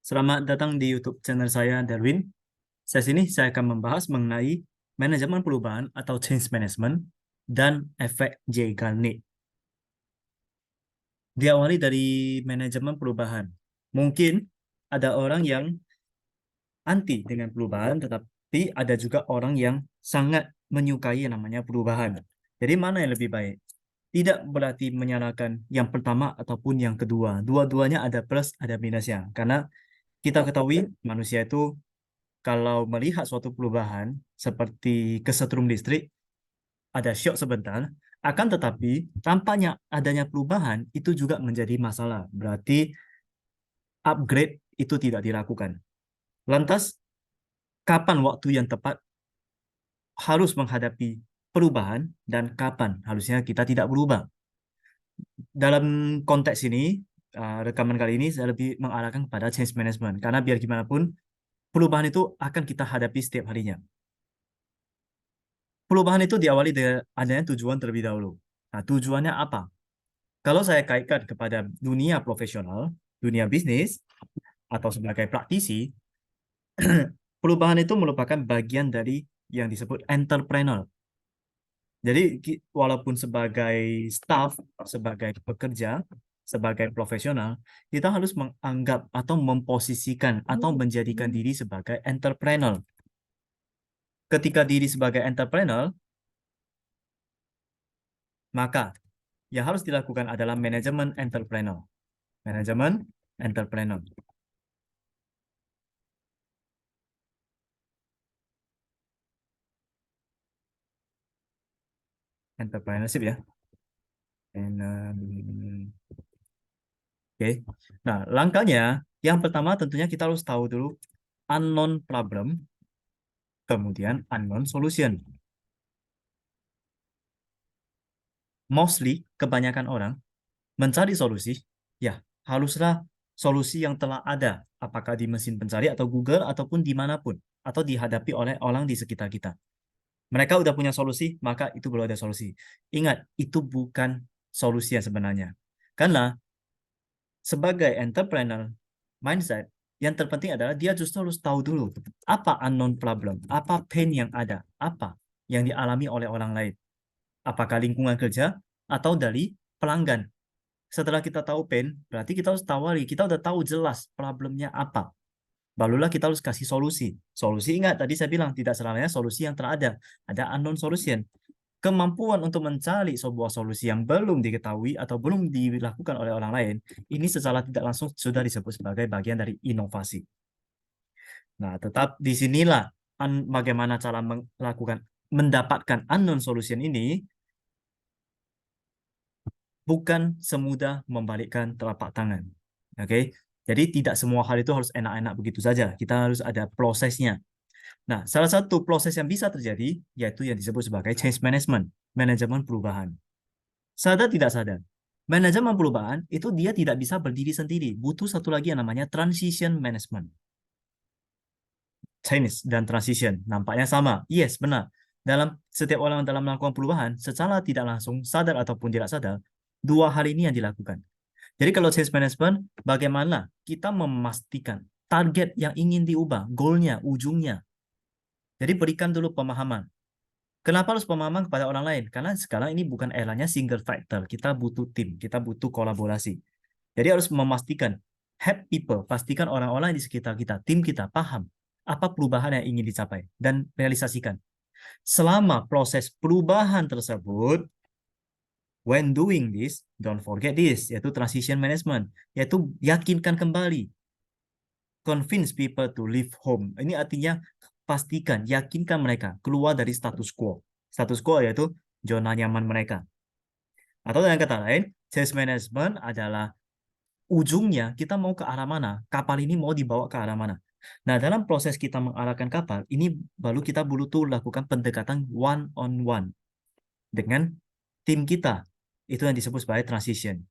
Selamat datang di YouTube channel saya, Darwin. Sesi ini saya akan membahas mengenai manajemen perubahan atau change management dan efek J. Galney. Diawali dari manajemen perubahan. Mungkin ada orang yang anti dengan perubahan, tetapi ada juga orang yang sangat menyukai yang namanya perubahan. Jadi mana yang lebih baik? Tidak berarti menyalahkan yang pertama ataupun yang kedua. Dua-duanya ada plus, ada minusnya. Karena kita ketahui manusia itu kalau melihat suatu perubahan seperti kesetrum listrik, ada shock sebentar, akan tetapi tampaknya adanya perubahan itu juga menjadi masalah. Berarti upgrade itu tidak dilakukan. Lantas, kapan waktu yang tepat harus menghadapi perubahan dan kapan harusnya kita tidak berubah? Dalam konteks ini, rekaman kali ini saya lebih mengarahkan kepada change management. Karena biar gimana pun, perubahan itu akan kita hadapi setiap harinya. Perubahan itu diawali dengan adanya tujuan terlebih dahulu. Nah, tujuannya apa? Kalau saya kaitkan kepada dunia profesional, dunia bisnis, atau sebagai praktisi, perubahan itu merupakan bagian dari yang disebut entrepreneur. Jadi, walaupun sebagai staff, sebagai pekerja, sebagai profesional, kita harus menganggap atau memposisikan atau menjadikan diri sebagai entrepreneur. Ketika diri sebagai entrepreneur, maka yang harus dilakukan adalah manajemen entrepreneur. Manajemen entrepreneur. Entrepreneurship ya. Oke. Nah, langkahnya yang pertama tentunya kita harus tahu dulu unknown problem, kemudian unknown solution. Mostly kebanyakan orang mencari solusi, ya haruslah solusi yang telah ada, apakah di mesin pencari atau Google ataupun dimanapun, atau dihadapi oleh orang di sekitar kita. Mereka udah punya solusi, maka itu belum ada solusi. Ingat, itu bukan solusi yang sebenarnya. Karena sebagai entrepreneur mindset, yang terpenting adalah dia justru harus tahu dulu apa unknown problem, apa pain yang ada, apa yang dialami oleh orang lain. Apakah lingkungan kerja atau dari pelanggan. Setelah kita tahu pain, berarti kita harus tawari, kita udah tahu jelas problemnya apa. Barulah kita harus kasih solusi. Solusi ingat, tadi saya bilang tidak selamanya solusi yang telah ada unknown solution. Kemampuan untuk mencari sebuah solusi yang belum diketahui atau belum dilakukan oleh orang lain, ini secara tidak langsung sudah disebut sebagai bagian dari inovasi. Nah, tetap disinilah bagaimana cara mendapatkan unknown solution ini bukan semudah membalikkan telapak tangan. Oke, jadi tidak semua hal itu harus enak-enak begitu saja. Kita harus ada prosesnya. Nah, salah satu proses yang bisa terjadi yaitu yang disebut sebagai change management, manajemen perubahan. Sadar tidak sadar, manajemen perubahan itu dia tidak bisa berdiri sendiri. Butuh satu lagi yang namanya transition management. Change dan transition nampaknya sama. Yes, benar. Dalam setiap orang dalam melakukan perubahan, secara tidak langsung, sadar ataupun tidak sadar, dua hal ini yang dilakukan. Jadi kalau change management, bagaimana kita memastikan target yang ingin diubah, goalnya, ujungnya. Jadi berikan dulu pemahaman. Kenapa harus pemahaman kepada orang lain? Karena sekarang ini bukan eranya single factor. Kita butuh tim, kita butuh kolaborasi. Jadi harus memastikan, help people, pastikan orang-orang di sekitar kita, tim kita, paham apa perubahan yang ingin dicapai dan realisasikan. Selama proses perubahan tersebut, when doing this, don't forget this, yaitu transition management, yaitu yakinkan kembali, convince people to leave home. Ini artinya pastikan, yakinkan mereka keluar dari status quo. Status quo yaitu zona nyaman mereka. Atau dengan kata lain, change management adalah ujungnya kita mau ke arah mana, kapal ini mau dibawa ke arah mana. Nah, dalam proses kita mengarahkan kapal, ini baru kita butuh lakukan pendekatan one on one dengan tim kita. Itu yang disebut sebagai transition.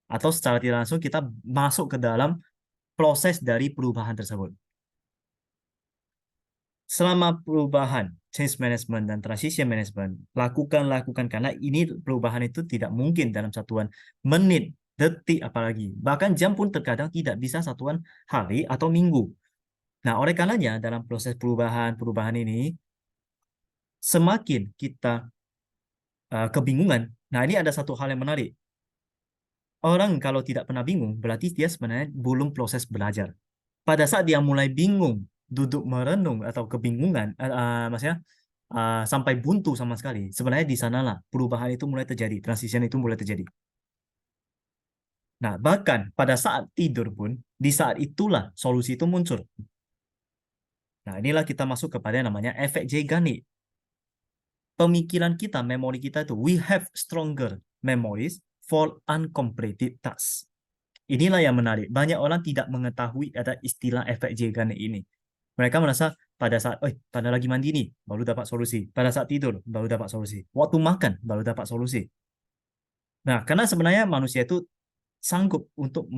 Atau secara tidak langsung kita masuk ke dalam proses dari perubahan tersebut. Selama perubahan, change management dan transition management, lakukan karena ini perubahan itu tidak mungkin dalam satuan menit detik apalagi. Bahkan jam pun terkadang tidak bisa satuan hari atau minggu. Nah, oleh karenanya dalam proses perubahan ini, semakin kita kebingungan. Nah, ini ada satu hal yang menarik. Orang kalau tidak pernah bingung, berarti dia sebenarnya belum proses belajar. Pada saat dia mulai bingung, duduk merenung atau kebingungan, maksudnya sampai buntu sama sekali, sebenarnya di sanalah perubahan itu mulai terjadi, transition itu mulai terjadi. Nah, bahkan pada saat tidur pun, di saat itulah solusi itu muncul. Nah, inilah kita masuk kepada yang namanya efek Zeigarnik. Pemikiran kita, memori kita itu, we have stronger memories for uncompleted tasks. Inilah yang menarik. Banyak orang tidak mengetahui ada istilah efek Zeigarnik ini. Mereka merasa pada lagi mandi nih, baru dapat solusi. Pada saat tidur, baru dapat solusi. Waktu makan, baru dapat solusi. Nah, karena sebenarnya manusia itu sanggup untuk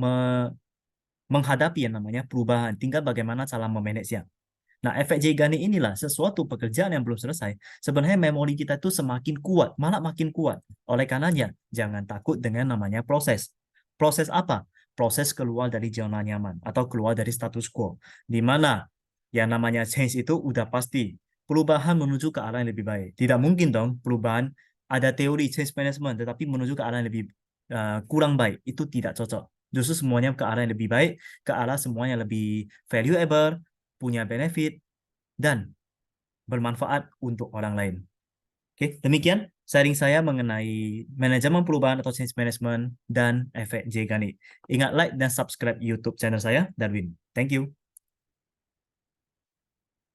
menghadapi yang namanya perubahan. Tinggal bagaimana cara memanage-nya. Nah, efek Zeigarnik inilah sesuatu pekerjaan yang belum selesai. Sebenarnya memori kita itu semakin kuat, malah makin kuat. Oleh karenanya, jangan takut dengan namanya proses. Proses apa? Proses keluar dari zona nyaman atau keluar dari status quo. Di mana yang namanya change itu udah pasti. Perubahan menuju ke arah yang lebih baik. Tidak mungkin dong perubahan ada teori change management tetapi menuju ke arah yang lebih kurang baik. Itu tidak cocok. Justru semuanya ke arah yang lebih baik, ke arah semuanya lebih valuable, punya benefit, dan bermanfaat untuk orang lain. Oke, demikian sharing saya mengenai manajemen perubahan atau change management dan efek Zeigarnik. Ingat like dan subscribe YouTube channel saya, Darwin. Thank you.